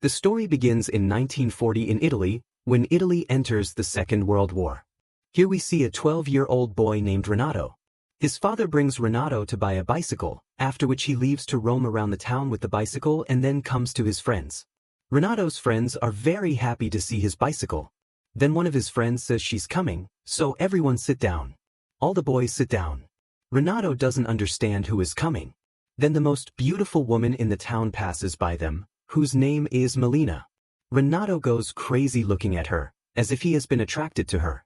The story begins in 1940 in Italy, when Italy enters the Second World War. Here we see a 12-year-old boy named Renato. His father brings Renato to buy a bicycle, after which he leaves to roam around the town with the bicycle and then comes to his friends. Renato's friends are very happy to see his bicycle. Then one of his friends says she's coming, so everyone sit down. All the boys sit down. Renato doesn't understand who is coming. Then the most beautiful woman in the town passes by them, whose name is Malèna. Renato goes crazy looking at her, as if he has been attracted to her.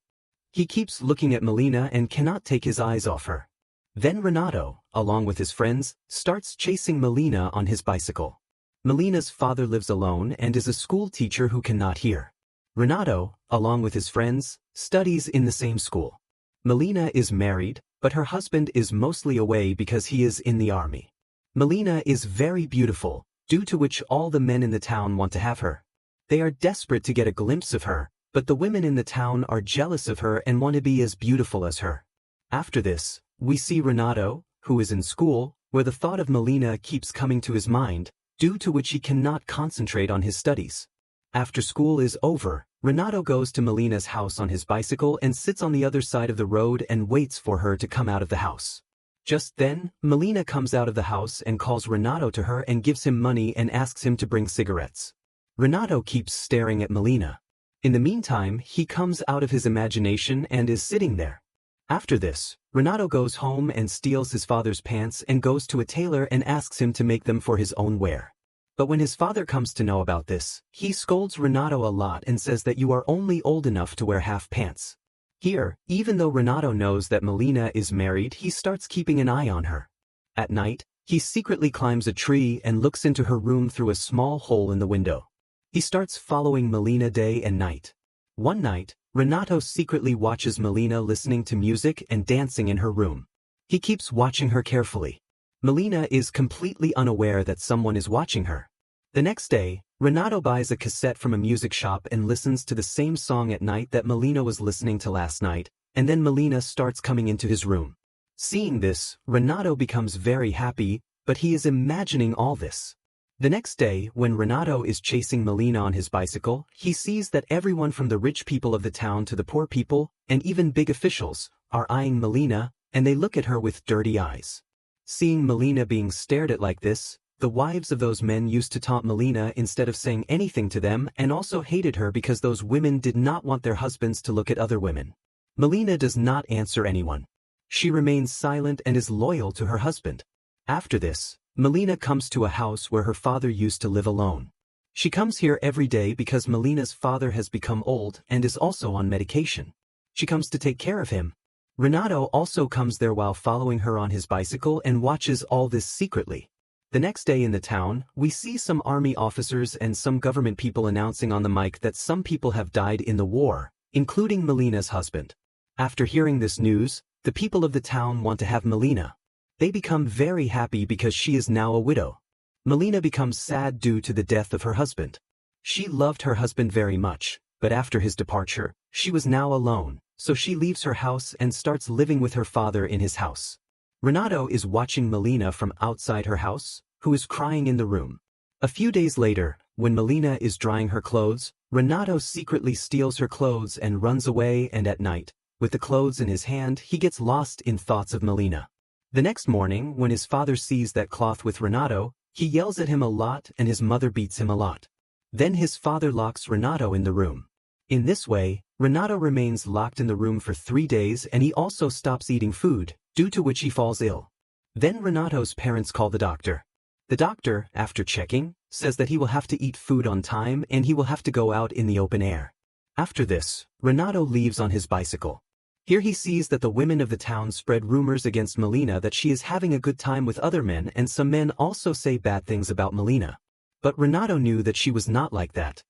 He keeps looking at Malèna and cannot take his eyes off her. Then Renato, along with his friends, starts chasing Malèna on his bicycle. Malèna's father lives alone and is a school teacher who cannot hear. Renato, along with his friends, studies in the same school. Malèna is married, but her husband is mostly away because he is in the army. Malèna is very beautiful, due to which all the men in the town want to have her. They are desperate to get a glimpse of her, but the women in the town are jealous of her and want to be as beautiful as her. After this, we see Renato, who is in school, where the thought of Malèna keeps coming to his mind, due to which he cannot concentrate on his studies. After school is over, Renato goes to Malèna's house on his bicycle and sits on the other side of the road and waits for her to come out of the house. Just then, Malèna comes out of the house and calls Renato to her and gives him money and asks him to bring cigarettes. Renato keeps staring at Malèna. In the meantime, he comes out of his imagination and is sitting there. After this, Renato goes home and steals his father's pants and goes to a tailor and asks him to make them for his own wear. But when his father comes to know about this, he scolds Renato a lot and says that you are only old enough to wear half pants. Here, even though Renato knows that Malèna is married, he starts keeping an eye on her. At night, he secretly climbs a tree and looks into her room through a small hole in the window. He starts following Malèna day and night. One night, Renato secretly watches Malèna listening to music and dancing in her room. He keeps watching her carefully. Malèna is completely unaware that someone is watching her. The next day, Renato buys a cassette from a music shop and listens to the same song at night that Malèna was listening to last night, and then Malèna starts coming into his room. Seeing this, Renato becomes very happy, but he is imagining all this. The next day, when Renato is chasing Malèna on his bicycle, he sees that everyone from the rich people of the town to the poor people, and even big officials, are eyeing Malèna, and they look at her with dirty eyes. Seeing Malèna being stared at like this, the wives of those men used to taunt Malèna instead of saying anything to them and also hated her because those women did not want their husbands to look at other women. Malèna does not answer anyone. She remains silent and is loyal to her husband. After this, Malèna comes to a house where her father used to live alone. She comes here every day because Malèna's father has become old and is also on medication. She comes to take care of him. Renato also comes there while following her on his bicycle and watches all this secretly. The next day in the town, we see some army officers and some government people announcing on the mic that some people have died in the war, including Malèna's husband. After hearing this news, the people of the town want to have Malèna. They become very happy because she is now a widow. Malèna becomes sad due to the death of her husband. She loved her husband very much, but after his departure, she was now alone, so she leaves her house and starts living with her father in his house. Renato is watching Malèna from outside her house, who is crying in the room. A few days later, when Malèna is drying her clothes, Renato secretly steals her clothes and runs away, and at night, with the clothes in his hand, he gets lost in thoughts of Malèna. The next morning, when his father sees that cloth with Renato, he yells at him a lot and his mother beats him a lot. Then his father locks Renato in the room. In this way, Renato remains locked in the room for 3 days and he also stops eating food, due to which he falls ill. Then Renato's parents call the doctor. The doctor, after checking, says that he will have to eat food on time and he will have to go out in the open air. After this, Renato leaves on his bicycle. Here he sees that the women of the town spread rumors against Malèna that she is having a good time with other men, and some men also say bad things about Malèna. But Renato knew that she was not like that.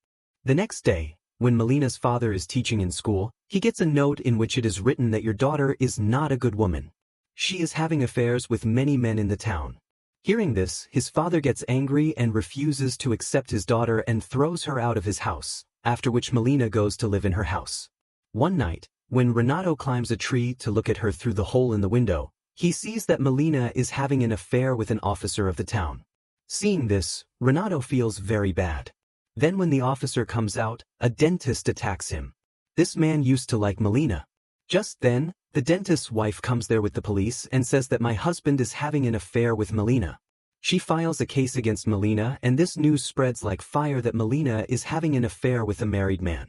The next day, when Malèna's father is teaching in school, he gets a note in which it is written that your daughter is not a good woman. She is having affairs with many men in the town. Hearing this, his father gets angry and refuses to accept his daughter and throws her out of his house, after which Malèna goes to live in her house. One night, when Renato climbs a tree to look at her through the hole in the window, he sees that Malèna is having an affair with an officer of the town. Seeing this, Renato feels very bad. Then when the officer comes out, a dentist attacks him. This man used to like Malèna. Just then, the dentist's wife comes there with the police and says that my husband is having an affair with Malèna. She files a case against Malèna, and this news spreads like fire that Malèna is having an affair with a married man.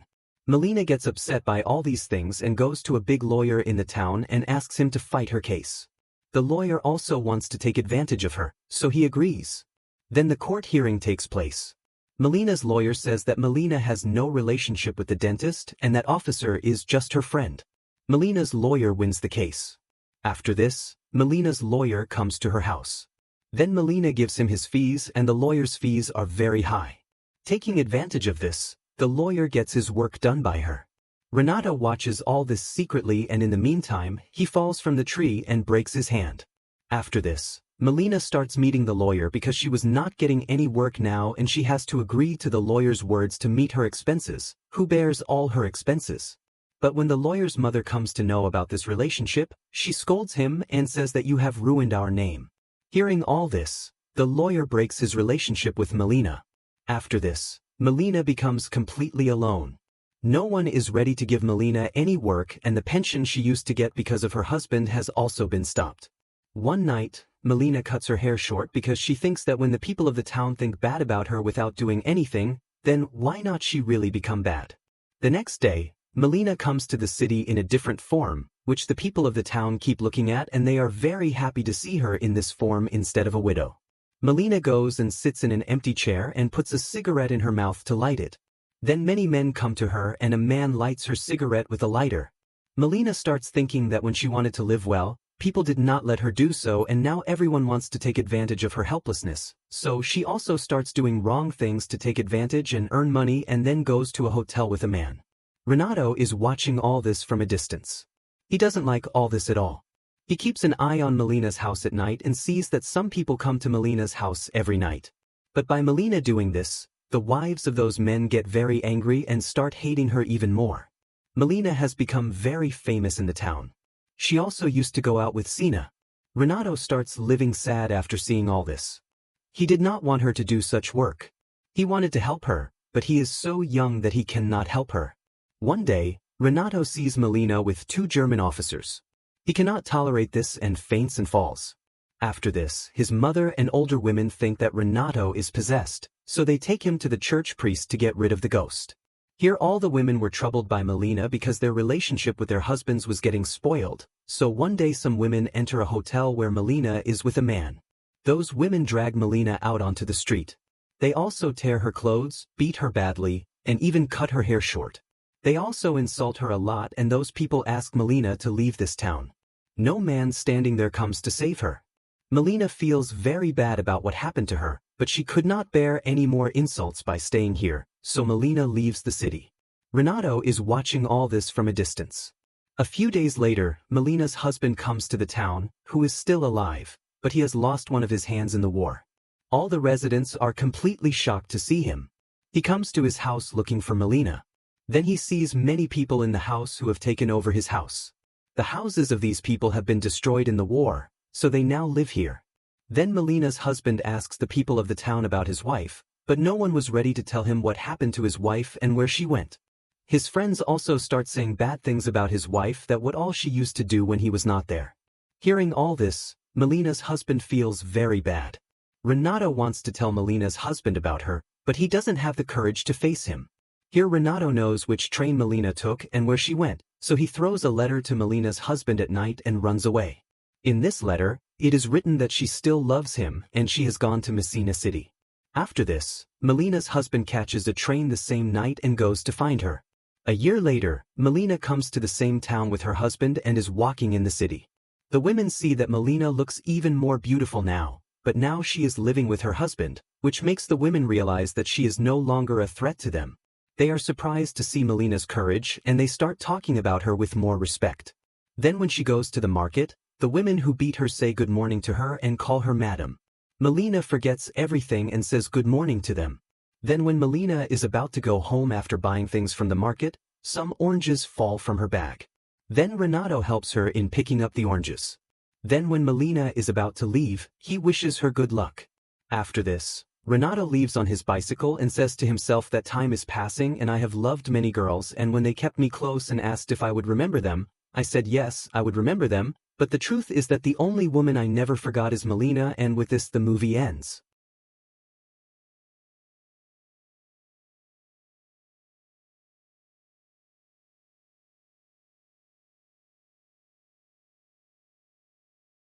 Malèna gets upset by all these things and goes to a big lawyer in the town and asks him to fight her case. The lawyer also wants to take advantage of her, so he agrees. Then the court hearing takes place. Malèna's lawyer says that Malèna has no relationship with the dentist and that officer is just her friend. Malèna's lawyer wins the case. After this, Malèna's lawyer comes to her house. Then Malèna gives him his fees, and the lawyer's fees are very high. Taking advantage of this, the lawyer gets his work done by her. Renato watches all this secretly, and in the meantime, he falls from the tree and breaks his hand. After this, Malèna starts meeting the lawyer because she was not getting any work now and she has to agree to the lawyer's words to meet her expenses, who bears all her expenses. But when the lawyer's mother comes to know about this relationship, she scolds him and says that you have ruined our name. Hearing all this, the lawyer breaks his relationship with Malèna. After this, Malèna becomes completely alone. No one is ready to give Malèna any work, and the pension she used to get because of her husband has also been stopped. One night, Malèna cuts her hair short because she thinks that when the people of the town think bad about her without doing anything, then why not she really become bad? The next day, Malèna comes to the city in a different form, which the people of the town keep looking at, and they are very happy to see her in this form instead of a widow. Malèna goes and sits in an empty chair and puts a cigarette in her mouth to light it. Then many men come to her and a man lights her cigarette with a lighter. Malèna starts thinking that when she wanted to live well, people did not let her do so, and now everyone wants to take advantage of her helplessness. So she also starts doing wrong things to take advantage and earn money, and then goes to a hotel with a man. Renato is watching all this from a distance. He doesn't like all this at all. He keeps an eye on Malèna's house at night and sees that some people come to Malèna's house every night. But by Malèna doing this, the wives of those men get very angry and start hating her even more. Malèna has become very famous in the town. She also used to go out with Sina. Renato starts living sad after seeing all this. He did not want her to do such work. He wanted to help her, but he is so young that he cannot help her. One day, Renato sees Malèna with two German officers. He cannot tolerate this and faints and falls. After this, his mother and older women think that Renato is possessed, so they take him to the church priest to get rid of the ghost. Here all the women were troubled by Malèna because their relationship with their husbands was getting spoiled, so one day some women enter a hotel where Malèna is with a man. Those women drag Malèna out onto the street. They also tear her clothes, beat her badly, and even cut her hair short. They also insult her a lot, and those people ask Malèna to leave this town. No man standing there comes to save her. Malèna feels very bad about what happened to her, but she could not bear any more insults by staying here, so Malèna leaves the city. Renato is watching all this from a distance. A few days later, Malèna's husband comes to the town, who is still alive, but he has lost one of his hands in the war. All the residents are completely shocked to see him. He comes to his house looking for Malèna. Then he sees many people in the house who have taken over his house. The houses of these people have been destroyed in the war, so they now live here. Then Malèna's husband asks the people of the town about his wife, but no one was ready to tell him what happened to his wife and where she went. His friends also start saying bad things about his wife, that what all she used to do when he was not there. Hearing all this, Malèna's husband feels very bad. Renato wants to tell Malèna's husband about her, but he doesn't have the courage to face him. Here Renato knows which train Malèna took and where she went, so he throws a letter to Malèna's husband at night and runs away. In this letter, it is written that she still loves him and she has gone to Messina City. After this, Malèna's husband catches a train the same night and goes to find her. A year later, Malèna comes to the same town with her husband and is walking in the city. The women see that Malèna looks even more beautiful now, but now she is living with her husband, which makes the women realize that she is no longer a threat to them. They are surprised to see Malèna's courage and they start talking about her with more respect. Then when she goes to the market, the women who beat her say good morning to her and call her madam. Malèna forgets everything and says good morning to them. Then when Malèna is about to go home after buying things from the market, some oranges fall from her bag. Then Renato helps her in picking up the oranges. Then when Malèna is about to leave, he wishes her good luck. After this, Renato leaves on his bicycle and says to himself that time is passing and I have loved many girls, and when they kept me close and asked if I would remember them, I said yes, I would remember them, but the truth is that the only woman I never forgot is Malèna, and with this the movie ends.